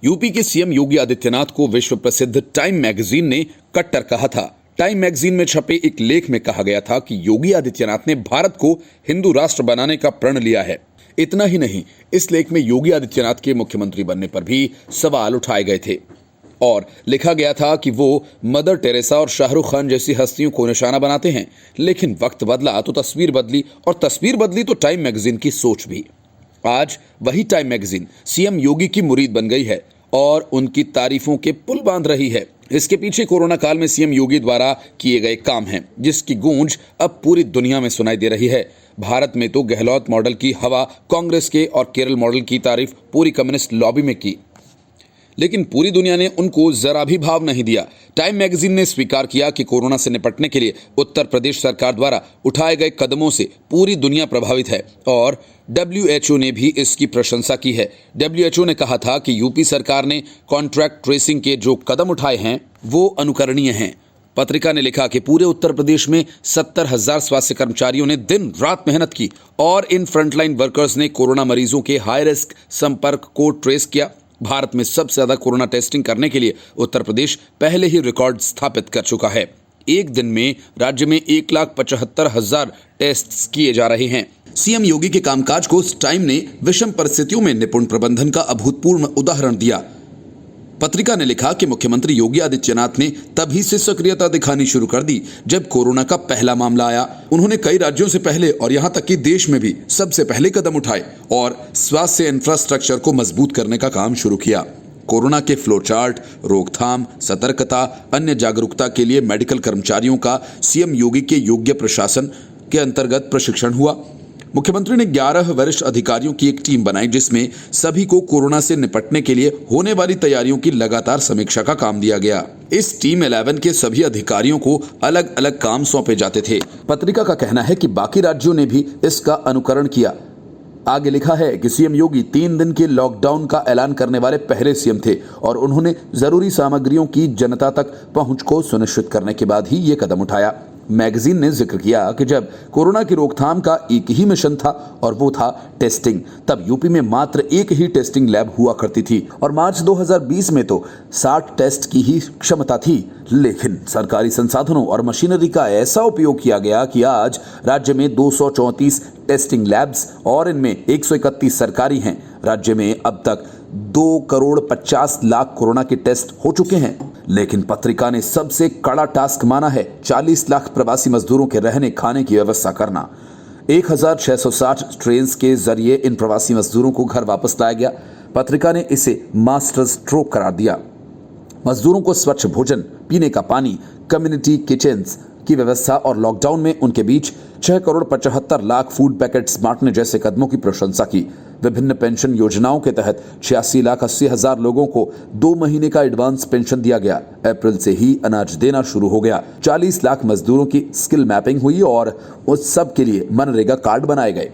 UP के CM Yogi Adityanath को विश्व प्रसिद्ध टाइम मैगजीन ने कट्टर कहा था। टाइम मैगजीन में छपे एक लेख में कहा गया था कि योगी आदित्यनाथ ने भारत को हिंदू राष्ट्र बनाने का प्रण लिया है। इतना ही नहीं, इस लेख में योगी आदित्यनाथ के मुख्यमंत्री बनने पर भी सवाल उठाए गए थे और लिखा गया था कि वो मदर टेरेसा और शाहरुख खान जैसी हस्तियों को निशाना बनाते हैं। लेकिन वक्त बदला तो तस्वीर बदली, और तस्वीर बदली तो टाइम मैगजीन की सोच भी। आज वही टाइम मैगजीन सीएम योगी की मुरीद बन गई है और उनकी तारीफों के पुल बांध रही है। इसके पीछे कोरोना काल में सीएम योगी द्वारा किए गए काम हैं, जिसकी गूंज अब पूरी दुनिया में सुनाई दे रही है। भारत में तो गहलोत मॉडल की हवा कांग्रेस के और केरल मॉडल की तारीफ पूरी कम्युनिस्ट लॉबी में की, लेकिन पूरी दुनिया ने उनको जरा भी भाव नहीं दिया। टाइम मैगजीन ने स्वीकार किया कि कोरोना से निपटने के लिए उत्तर प्रदेश सरकार द्वारा उठाए गए कदमों से पूरी दुनिया प्रभावित है और WHO ने भी इसकी प्रशंसा की है। WHO ने कहा था कि यूपी सरकार ने कॉन्ट्रैक्ट ट्रेसिंग के जो कदम उठाए हैं वो अनुकरणीय हैं। पत्रिका ने लिखा कि पूरे उत्तर प्रदेश में 70,000 स्वास्थ्य कर्मचारियों ने दिन रात मेहनत की और इन फ्रंटलाइन वर्कर्स ने कोरोना मरीजों के हाई रिस्क संपर्क को ट्रेस किया। भारत में सबसे ज्यादा कोरोना टेस्टिंग करने के लिए उत्तर प्रदेश पहले ही रिकॉर्ड स्थापित कर चुका है। एक दिन में राज्य में 1,75,000 टेस्ट किए जा रहे हैं। सीएम योगी के कामकाज को टाइम ने विषम परिस्थितियों में निपुण प्रबंधन का अभूतपूर्व उदाहरण दिया। पत्रिका ने लिखा कि मुख्यमंत्री योगी आदित्यनाथ ने तभी से सक्रियता दिखानी शुरू कर दी जब कोरोना का पहला मामला आया। उन्होंने कई राज्यों से पहले और यहां तक कि देश में भी सबसे पहले कदम उठाए और स्वास्थ्य इंफ्रास्ट्रक्चर को मजबूत करने का काम शुरू किया। कोरोना के फ्लो चार्ट, रोकथाम, सतर्कता, अन्य जागरूकता के लिए मेडिकल कर्मचारियों का सीएम योगी के योग्य प्रशासन के अंतर्गत प्रशिक्षण हुआ। मुख्यमंत्री ने 11 वरिष्ठ अधिकारियों की एक टीम बनाई जिसमें सभी को कोरोना से निपटने के लिए होने वाली तैयारियों की लगातार समीक्षा का काम दिया गया। इस टीम 11 के सभी अधिकारियों को अलग अलग काम सौंपे जाते थे। पत्रिका का कहना है कि बाकी राज्यों ने भी इसका अनुकरण किया। आगे लिखा है कि सीएम योगी 3 दिन के लॉकडाउन का ऐलान करने वाले पहले सीएम थे और उन्होंने जरूरी सामग्रियों की जनता तक पहुंच को सुनिश्चित करने के बाद ही ये कदम उठाया। मैगजीन ने जिक्र किया कि जब कोरोना की रोकथाम का एक ही मिशन था और वो था टेस्टिंग, तब यूपी में मात्र एक ही टेस्टिंग लैब हुआ करती थी और मार्च 2020 में तो 60 टेस्ट की ही क्षमता थी। लेकिन सरकारी संसाधनों और मशीनरी का ऐसा उपयोग किया गया कि आज राज्य में 234 टेस्टिंग लैब्स और इनमें 131 सरकारी हैं। राज्य में अब तक 2,50,00,000 कोरोना के टेस्ट हो चुके हैं। लेकिन पत्रिका ने सबसे कड़ा टास्क माना है 40 लाख प्रवासी मजदूरों के रहने खाने की व्यवस्था करना। 1,660 ट्रेन के जरिए इन प्रवासी मजदूरों को घर वापस लाया गया। पत्रिका ने इसे मास्टर स्ट्रोक करार दिया। मजदूरों को स्वच्छ भोजन, पीने का पानी, कम्युनिटी किचन्स की व्यवस्था और लॉकडाउन में उनके बीच 6,75,00,000 फूड पैकेट्स बांटने जैसे कदमों की प्रशंसा की। विभिन्न पेंशन योजनाओं के तहत 86,80,000 लोगों को 2 महीने का एडवांस पेंशन दिया गया। अप्रैल से ही अनाज देना शुरू हो गया। 40 लाख मजदूरों की स्किल मैपिंग हुई और उस सब के लिए मनरेगा कार्ड बनाए गए।